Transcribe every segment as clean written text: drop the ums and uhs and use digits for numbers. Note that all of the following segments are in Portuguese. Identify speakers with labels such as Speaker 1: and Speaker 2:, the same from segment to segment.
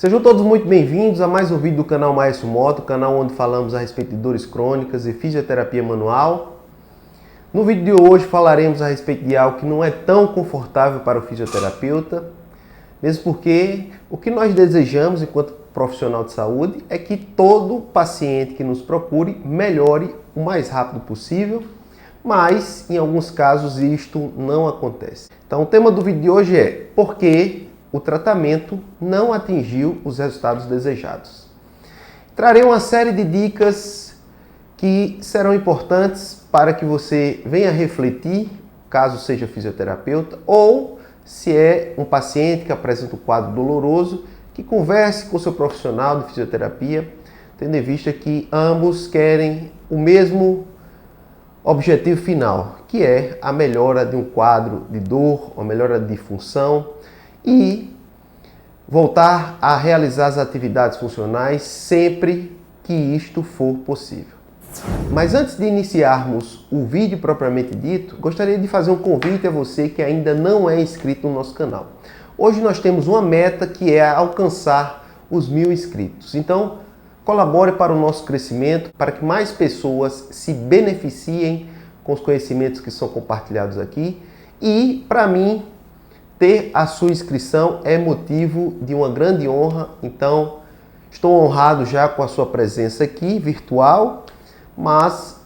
Speaker 1: Sejam todos muito bem-vindos a mais um vídeo do canal Maestro Moto, canal onde falamos a respeito de dores crônicas e fisioterapia manual. No vídeo de hoje falaremos a respeito de algo que não é tão confortável para o fisioterapeuta, mesmo porque o que nós desejamos enquanto profissional de saúde é que todo paciente que nos procure melhore o mais rápido possível, mas em alguns casos isto não acontece. Então o tema do vídeo de hoje é por que o tratamento não atingiu os resultados desejados. Trarei uma série de dicas que serão importantes para que você venha refletir, caso seja fisioterapeuta, ou se é um paciente que apresenta um quadro doloroso, que converse com o seu profissional de fisioterapia, tendo em vista que ambos querem o mesmo objetivo final, que é a melhora de um quadro de dor, a melhora de função e voltar a realizar as atividades funcionais sempre que isto for possível. Mas antes de iniciarmos o vídeo propriamente dito, gostaria de fazer um convite a você que ainda não é inscrito no nosso canal. Hoje nós temos uma meta que é alcançar os 1000 inscritos. Então, colabore para o nosso crescimento, para que mais pessoas se beneficiem com os conhecimentos que são compartilhados aqui. E, para mim, ter a sua inscrição é motivo de uma grande honra. Então, estou honrado já com a sua presença aqui, virtual, mas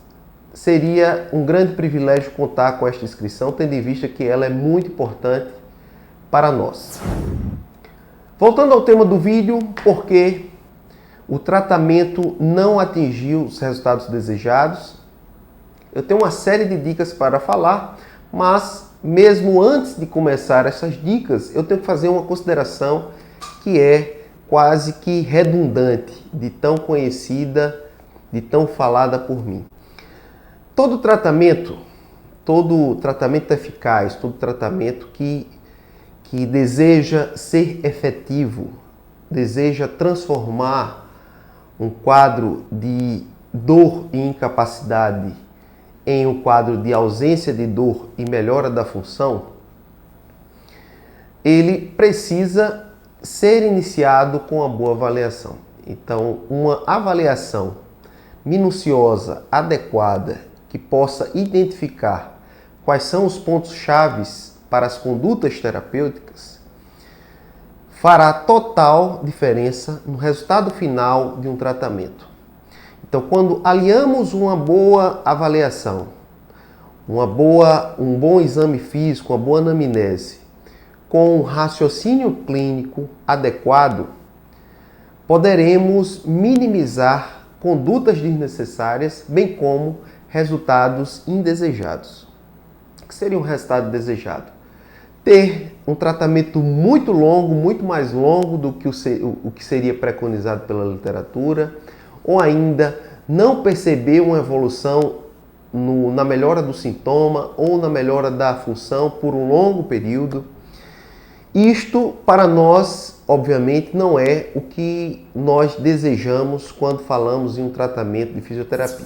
Speaker 1: seria um grande privilégio contar com esta inscrição, tendo em vista que ela é muito importante para nós. Voltando ao tema do vídeo, por que o tratamento não atingiu os resultados desejados? Eu tenho uma série de dicas para falar, mas mesmo antes de começar essas dicas, eu tenho que fazer uma consideração que é quase que redundante, de tão conhecida, de tão falada por mim. Todo tratamento eficaz, todo tratamento que deseja ser efetivo, deseja transformar um quadro de dor e incapacidade em um quadro de ausência de dor e melhora da função, ele precisa ser iniciado com uma boa avaliação. Então, uma avaliação minuciosa, adequada, que possa identificar quais são os pontos chaves para as condutas terapêuticas, fará total diferença no resultado final de um tratamento. Então, quando aliamos uma boa avaliação, um bom exame físico, uma boa anamnese, com um raciocínio clínico adequado, poderemos minimizar condutas desnecessárias, bem como resultados indesejados. O que seria um resultado desejado? Ter um tratamento muito longo, muito mais longo do que o que seria preconizado pela literatura, ou ainda não perceber uma evolução na melhora do sintoma ou na melhora da função por um longo período. Isto, para nós, obviamente, não é o que nós desejamos quando falamos em um tratamento de fisioterapia.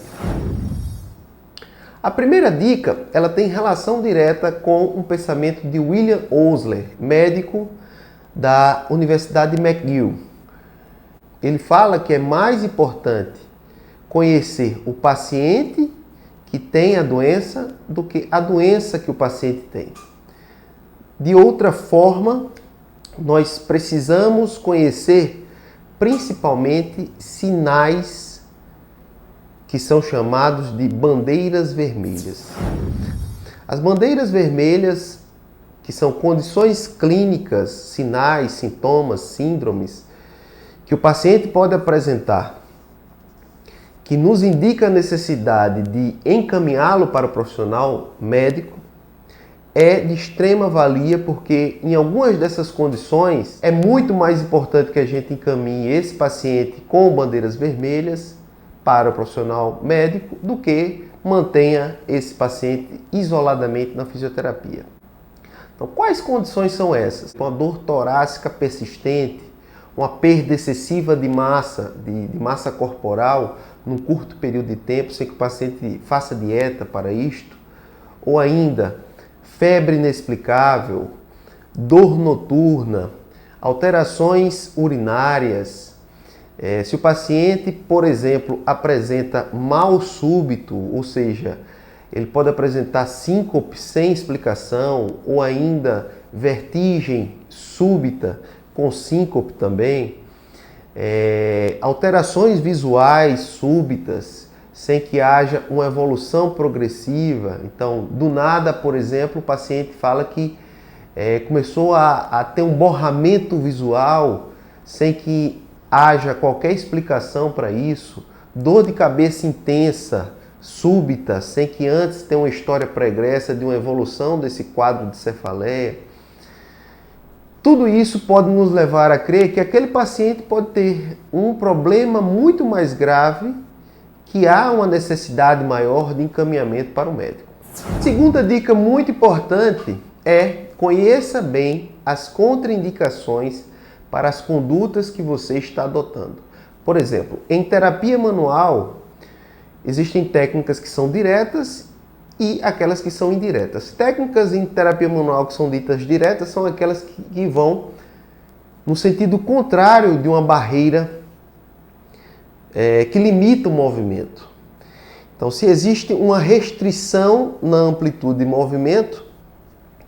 Speaker 1: A primeira dica, ela tem relação direta com um pensamento de William Osler, médico da Universidade McGill. Ele fala que é mais importante conhecer o paciente que tem a doença do que a doença que o paciente tem. De outra forma, nós precisamos conhecer principalmente sinais que são chamados de bandeiras vermelhas. As bandeiras vermelhas, que são condições clínicas, sinais, sintomas, síndromes, que o paciente pode apresentar, que nos indica a necessidade de encaminhá-lo para o profissional médico, é de extrema valia, porque em algumas dessas condições é muito mais importante que a gente encaminhe esse paciente com bandeiras vermelhas para o profissional médico do que mantenha esse paciente isoladamente na fisioterapia. Então, quais condições são essas? Uma dor torácica persistente, uma perda excessiva de massa corporal num curto período de tempo, sem que o paciente faça dieta para isto, ou ainda febre inexplicável, dor noturna, alterações urinárias. Se o paciente, por exemplo, apresenta mal súbito, ou seja, ele pode apresentar síncope sem explicação ou ainda vertigem súbita com síncope também, alterações visuais súbitas sem que haja uma evolução progressiva. Então, do nada, por exemplo, o paciente fala que começou a ter um borramento visual sem que haja qualquer explicação para isso, dor de cabeça intensa, súbita, sem que antes tenha uma história pregressa de uma evolução desse quadro de cefaleia. Tudo isso pode nos levar a crer que aquele paciente pode ter um problema muito mais grave, que há uma necessidade maior de encaminhamento para o médico. Segunda dica muito importante é: conheça bem as contraindicações para as condutas que você está adotando. Por exemplo, em terapia manual, existem técnicas que são diretas e aquelas que são indiretas. Técnicas em terapia manual que são ditas diretas são aquelas que vão no sentido contrário de uma barreira que limita o movimento. Então, se existe uma restrição na amplitude de movimento,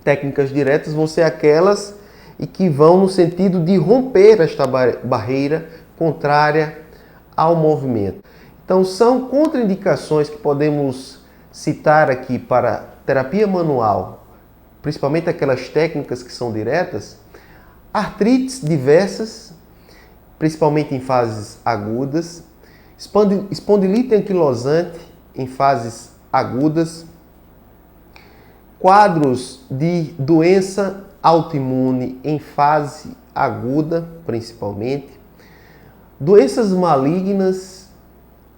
Speaker 1: técnicas diretas vão ser aquelas e que vão no sentido de romper esta barreira contrária ao movimento. Então, são contraindicações que podemos citar aqui para terapia manual, principalmente aquelas técnicas que são diretas: artrites diversas, principalmente em fases agudas, espondilite anquilosante em fases agudas, quadros de doença autoimune em fase aguda, principalmente, doenças malignas,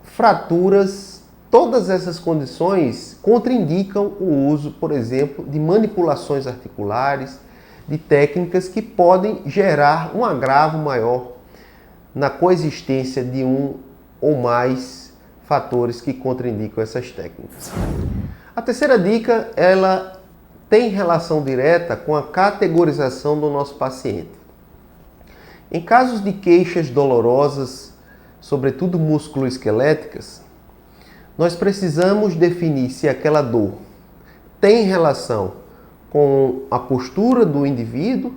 Speaker 1: fraturas. Todas essas condições contraindicam o uso, por exemplo, de manipulações articulares, de técnicas que podem gerar um agravo maior na coexistência de um ou mais fatores que contraindicam essas técnicas. A terceira dica, ela tem relação direta com a categorização do nosso paciente. Em casos de queixas dolorosas, sobretudo músculo-esqueléticas, nós precisamos definir se aquela dor tem relação com a postura do indivíduo,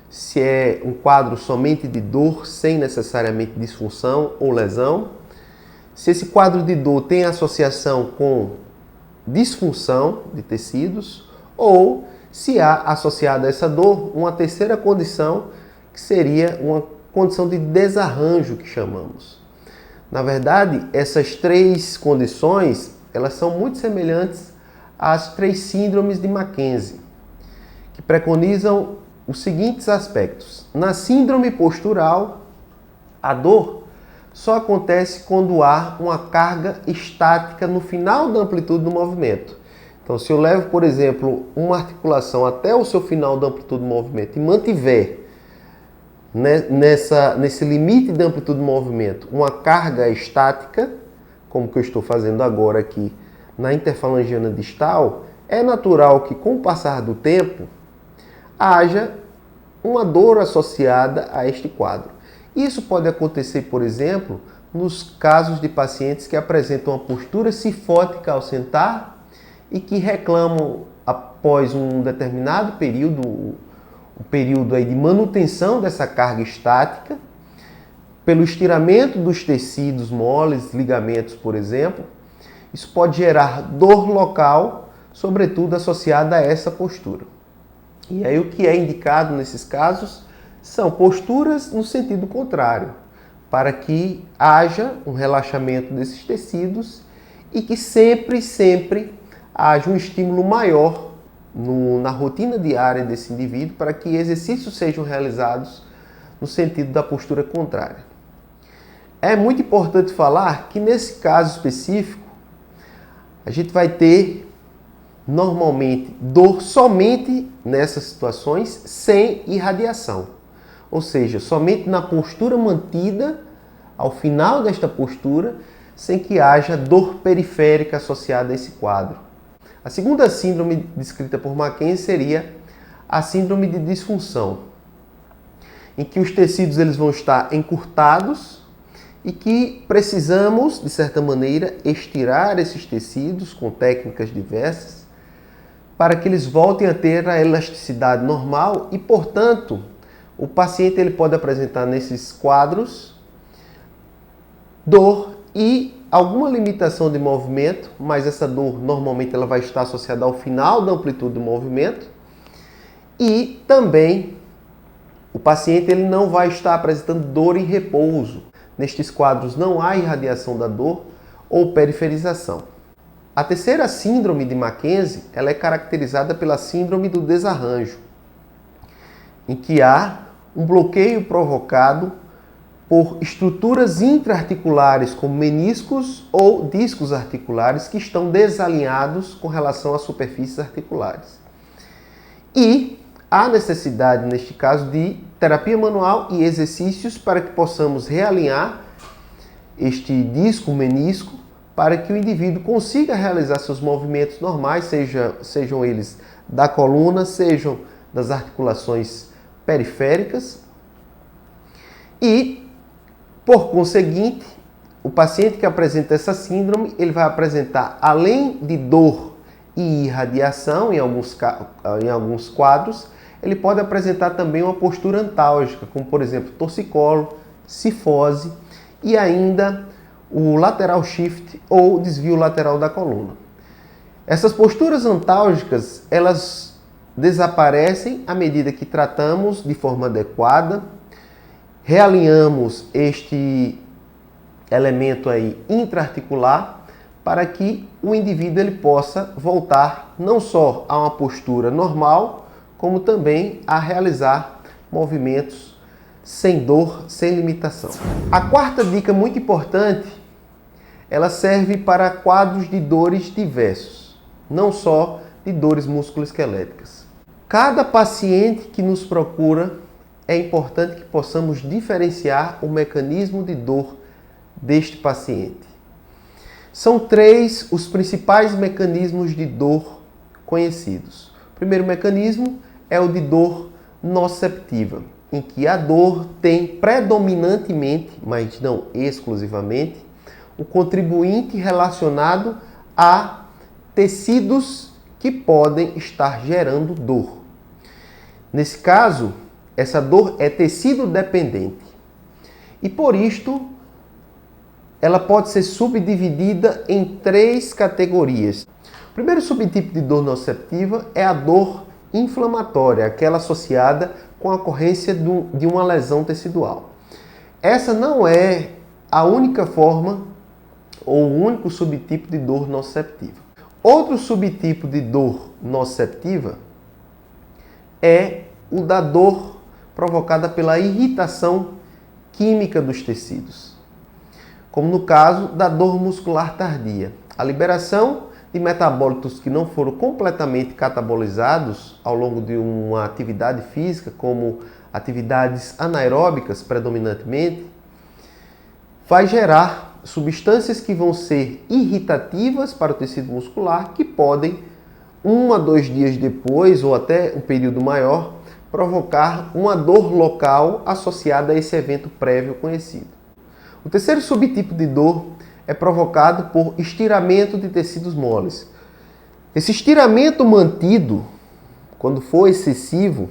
Speaker 1: se é um quadro somente de dor sem necessariamente disfunção ou lesão, se esse quadro de dor tem associação com disfunção de tecidos, ou se há associada a essa dor uma terceira condição, que seria uma condição de desarranjo, que chamamos. Na verdade, essas três condições, elas são muito semelhantes às 3 síndromes de Mackenzie, que preconizam os seguintes aspectos. Na síndrome postural, a dor só acontece quando há uma carga estática no final da amplitude do movimento. Então, se eu levo, por exemplo, uma articulação até o seu final da amplitude do movimento e mantiver nesse limite de amplitude do movimento uma carga estática, como que eu estou fazendo agora aqui na interfalangiana distal, é natural que, com o passar do tempo, haja uma dor associada a este quadro. Isso pode acontecer, por exemplo, nos casos de pacientes que apresentam uma postura cifótica ao sentar e que reclamam, após um determinado período, o período aí de manutenção dessa carga estática, pelo estiramento dos tecidos moles, ligamentos, por exemplo. Isso pode gerar dor local, sobretudo associada a essa postura. E aí o que é indicado nesses casos são posturas no sentido contrário, para que haja um relaxamento desses tecidos e que sempre haja um estímulo maior na rotina diária desse indivíduo, para que exercícios sejam realizados no sentido da postura contrária. É muito importante falar que nesse caso específico, a gente vai ter normalmente dor somente nessas situações sem irradiação. Ou seja, somente na postura mantida, ao final desta postura, sem que haja dor periférica associada a esse quadro. A segunda síndrome descrita por Mackenzie seria a síndrome de disfunção. em que os tecidos eles vão estar encurtados e que precisamos, de certa maneira, estirar esses tecidos com técnicas diversas para que eles voltem a ter a elasticidade normal e, portanto, o paciente ele pode apresentar nesses quadros dor e alguma limitação de movimento, mas essa dor normalmente ela vai estar associada ao final da amplitude do movimento e também o paciente ele não vai estar apresentando dor em repouso. Nestes quadros não há irradiação da dor ou periferização. A terceira síndrome de Mackenzie ela é caracterizada pela síndrome do desarranjo, em que há um bloqueio provocado por estruturas intraarticulares como meniscos ou discos articulares que estão desalinhados com relação às superfícies articulares. E há necessidade, neste caso, de terapia manual e exercícios para que possamos realinhar este disco, menisco, para que o indivíduo consiga realizar seus movimentos normais, sejam eles da coluna, sejam das articulações periféricas. E, por conseguinte, o paciente que apresenta essa síndrome, ele vai apresentar, além de dor e irradiação em alguns quadros, ele pode apresentar também uma postura antálgica, como por exemplo torcicolo, cifose e ainda o lateral shift ou desvio lateral da coluna. Essas posturas antálgicas, elas desaparecem à medida que tratamos de forma adequada, realinhamos este elemento aí intraarticular para que o indivíduo ele possa voltar não só a uma postura normal, como também a realizar movimentos sem dor, sem limitação. A quarta dica muito importante, ela serve para quadros de dores diversos, não só de dores musculoesqueléticas. Cada paciente que nos procura, é importante que possamos diferenciar o mecanismo de dor deste paciente. São 3 os principais mecanismos de dor conhecidos. O primeiro mecanismo é o de dor nociceptiva, em que a dor tem predominantemente, mas não exclusivamente, o contribuinte relacionado a tecidos que podem estar gerando dor. Nesse caso, essa dor é tecido dependente. E por isto, ela pode ser subdividida em 3 categorias. O primeiro subtipo de dor nociceptiva é a dor inflamatória, aquela associada com a ocorrência de uma lesão tecidual. Essa não é a única forma ou o único subtipo de dor nociceptiva. Outro subtipo de dor nociceptiva é o da dor provocada pela irritação química dos tecidos, como no caso da dor muscular tardia. A liberação de metabólitos que não foram completamente catabolizados ao longo de uma atividade física, como atividades anaeróbicas predominantemente, vai gerar substâncias que vão ser irritativas para o tecido muscular, que podem, 1 a 2 dias depois, ou até um período maior, provocar uma dor local associada a esse evento prévio conhecido. O terceiro subtipo de dor é provocado por estiramento de tecidos moles. Esse estiramento mantido, quando for excessivo,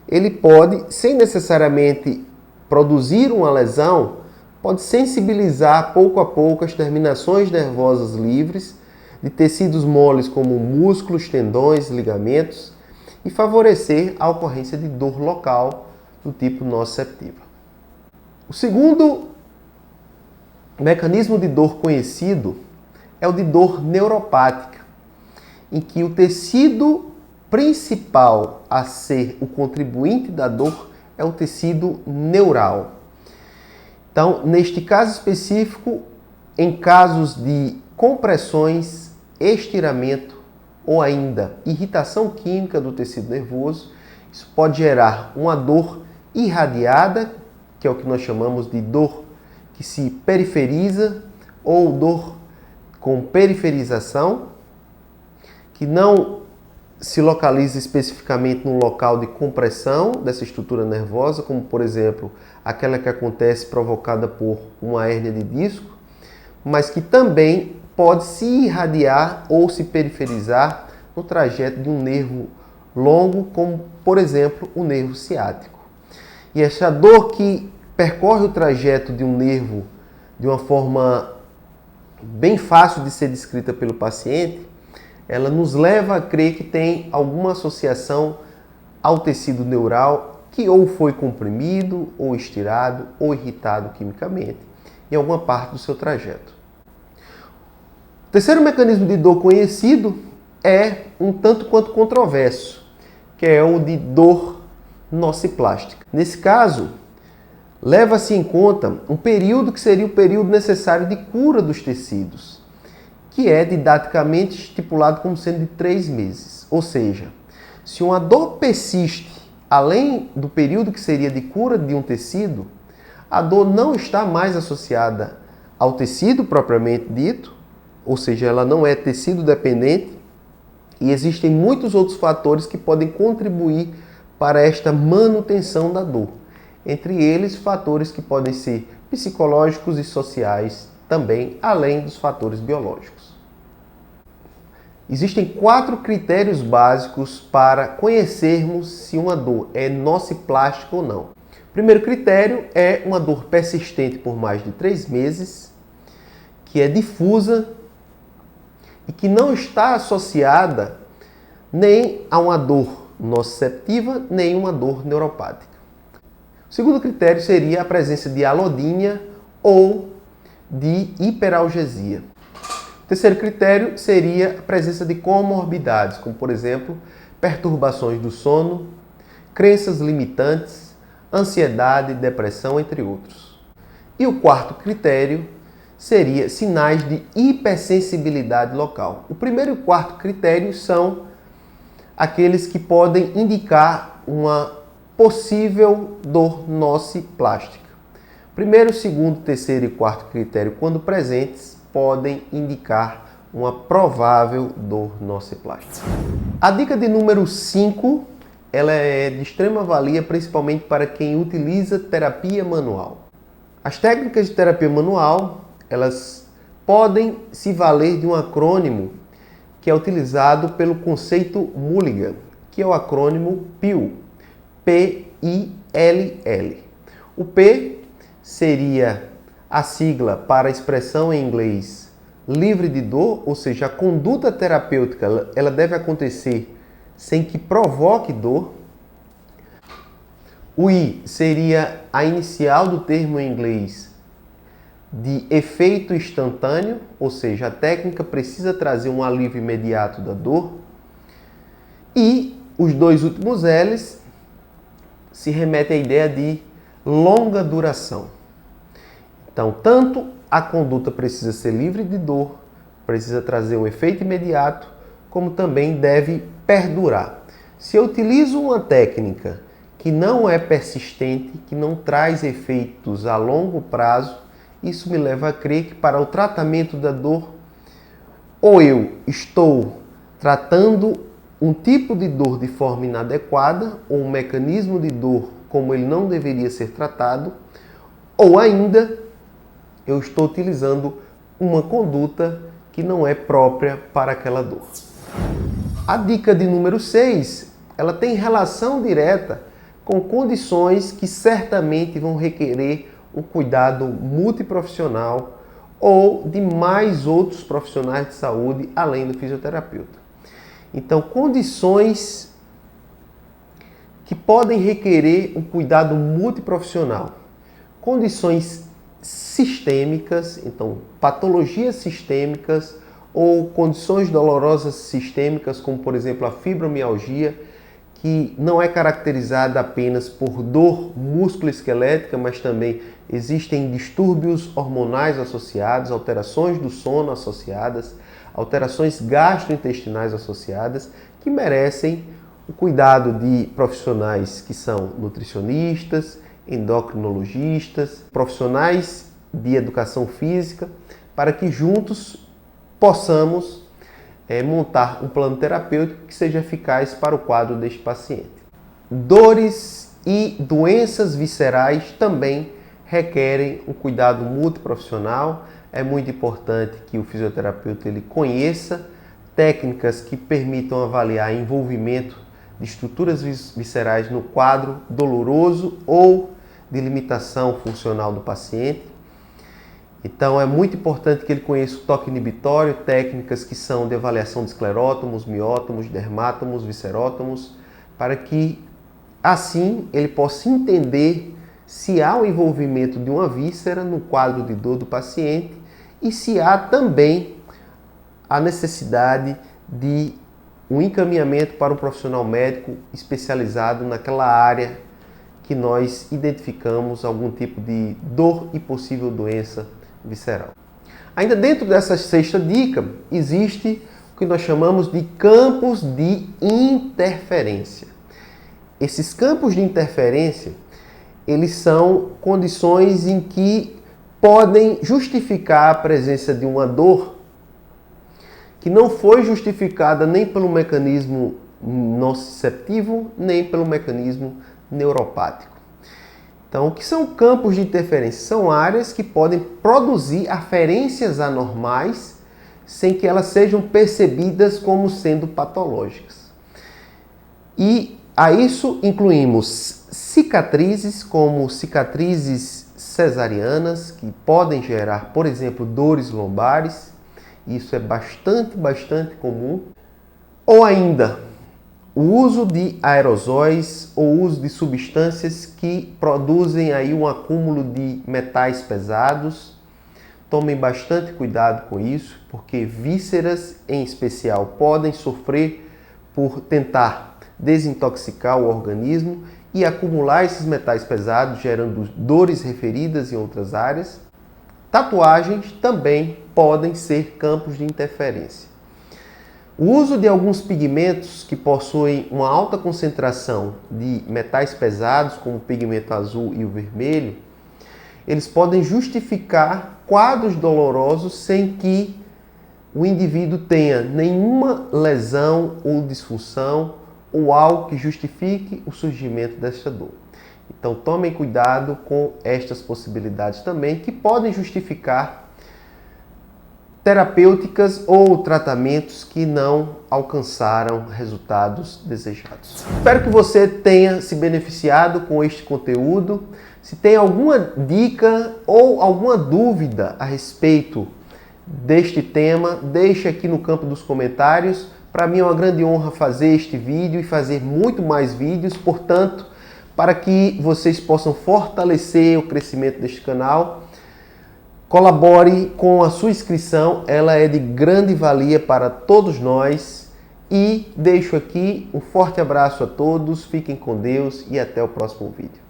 Speaker 1: ele pode, sem necessariamente produzir uma lesão, pode sensibilizar pouco a pouco as terminações nervosas livres de tecidos moles como músculos, tendões, ligamentos e favorecer a ocorrência de dor local do tipo nociceptiva. O segundo mecanismo de dor conhecido é o de dor neuropática, em que o tecido principal a ser o contribuinte da dor é o tecido neural. Então, neste caso específico, em casos de compressões, estiramento ou ainda irritação química do tecido nervoso, isso pode gerar uma dor irradiada, que é o que nós chamamos de dor que se periferiza, ou dor com periferização, que não se localiza especificamente no local de compressão dessa estrutura nervosa, como por exemplo aquela que acontece provocada por uma hérnia de disco, mas que também pode se irradiar ou se periferizar no trajeto de um nervo longo, como por exemplo o nervo ciático. E essa dor que percorre o trajeto de um nervo de uma forma bem fácil de ser descrita pelo paciente, ela nos leva a crer que tem alguma associação ao tecido neural que ou foi comprimido, ou estirado, ou irritado quimicamente em alguma parte do seu trajeto. O terceiro mecanismo de dor conhecido é um tanto quanto controverso, que é o de dor nociplástica. Nesse caso, leva-se em conta um período que seria o período necessário de cura dos tecidos, que é didaticamente estipulado como sendo de 3 meses. Ou seja, se uma dor persiste além do período que seria de cura de um tecido, a dor não está mais associada ao tecido propriamente dito, ou seja, ela não é tecido dependente, e existem muitos outros fatores que podem contribuir para esta manutenção da dor. Entre eles, fatores que podem ser psicológicos e sociais também, além dos fatores biológicos. Existem 4 critérios básicos para conhecermos se uma dor é nociplástica ou não. O primeiro critério é uma dor persistente por mais de 3 meses, que é difusa e que não está associada nem a uma dor nociceptiva, nem uma dor neuropática. O segundo critério seria a presença de alodínia ou de hiperalgesia. O terceiro critério seria a presença de comorbidades, como por exemplo, perturbações do sono, crenças limitantes, ansiedade, depressão, entre outros. E o quarto critério seria sinais de hipersensibilidade local. O primeiro e o quarto critério são aqueles que podem indicar uma possível dor nociplástica. Primeiro, segundo, terceiro e quarto critério, quando presentes, podem indicar uma provável dor nociplástica. A dica de número 5, ela é de extrema valia, principalmente para quem utiliza terapia manual. As técnicas de terapia manual, elas podem se valer de um acrônimo que é utilizado pelo conceito Mulligan, que é o acrônimo PILL, P-I-L-L. O P seria a sigla para a expressão em inglês livre de dor, ou seja, a conduta terapêutica ela deve acontecer sem que provoque dor. O I seria a inicial do termo em inglês de efeito instantâneo, ou seja, a técnica precisa trazer um alívio imediato da dor. E os dois últimos L's se remetem à ideia de longa duração. Então, tanto a conduta precisa ser livre de dor, precisa trazer um efeito imediato, como também deve perdurar. Se eu utilizo uma técnica que não é persistente, que não traz efeitos a longo prazo, isso me leva a crer que para o tratamento da dor, ou eu estou tratando um tipo de dor de forma inadequada, ou um mecanismo de dor como ele não deveria ser tratado, ou ainda eu estou utilizando uma conduta que não é própria para aquela dor. A dica de número 6, ela tem relação direta com condições que certamente vão requerer um cuidado multiprofissional ou de mais outros profissionais de saúde além do fisioterapeuta. Então, condições que podem requerer um cuidado multiprofissional. Condições sistêmicas, então patologias sistêmicas ou condições dolorosas sistêmicas, como por exemplo a fibromialgia, que não é caracterizada apenas por dor musculoesquelética, mas também existem distúrbios hormonais associados, alterações do sono associadas, alterações gastrointestinais associadas, que merecem o cuidado de profissionais que são nutricionistas, endocrinologistas, profissionais de educação física, para que juntos possamos montar um plano terapêutico que seja eficaz para o quadro deste paciente. Dores e doenças viscerais também requerem um cuidado multiprofissional. É muito importante que o fisioterapeuta ele conheça técnicas que permitam avaliar envolvimento de estruturas viscerais no quadro doloroso ou de limitação funcional do paciente. Então é muito importante que ele conheça o toque inibitório, técnicas que são de avaliação de esclerótomos, miótomos, dermátomos, viscerótomos, para que assim ele possa entender se há o envolvimento de uma víscera no quadro de dor do paciente e se há também a necessidade de um encaminhamento para um profissional médico especializado naquela área que nós identificamos algum tipo de dor e possível doença visceral. Ainda dentro dessa sexta dica, existe o que nós chamamos de campos de interferência. Esses campos de interferência, eles são condições em que podem justificar a presença de uma dor que não foi justificada nem pelo mecanismo nociceptivo, nem pelo mecanismo neuropático. Então, o que são campos de interferência? São áreas que podem produzir aferências anormais sem que elas sejam percebidas como sendo patológicas. E a isso incluímos cicatrizes, como cicatrizes cesarianas, que podem gerar, por exemplo, dores lombares. Isso é bastante comum. Ou ainda, o uso de aerosóis ou uso de substâncias que produzem aí um acúmulo de metais pesados. Tomem bastante cuidado com isso, porque vísceras em especial podem sofrer por tentar desintoxicar o organismo e acumular esses metais pesados, gerando dores referidas em outras áreas. Tatuagens também podem ser campos de interferência. O uso de alguns pigmentos que possuem uma alta concentração de metais pesados, como o pigmento azul e o vermelho, eles podem justificar quadros dolorosos sem que o indivíduo tenha nenhuma lesão ou disfunção ou algo que justifique o surgimento desta dor. Então tomem cuidado com estas possibilidades também, que podem justificar terapêuticas ou tratamentos que não alcançaram resultados desejados. Espero que você tenha se beneficiado com este conteúdo. Se tem alguma dica ou alguma dúvida a respeito deste tema, deixe aqui no campo dos comentários. Para mim é uma grande honra fazer este vídeo e fazer muito mais vídeos, portanto, para que vocês possam fortalecer o crescimento deste canal, colabore com a sua inscrição, ela é de grande valia para todos nós. E deixo aqui um forte abraço a todos, fiquem com Deus e até o próximo vídeo.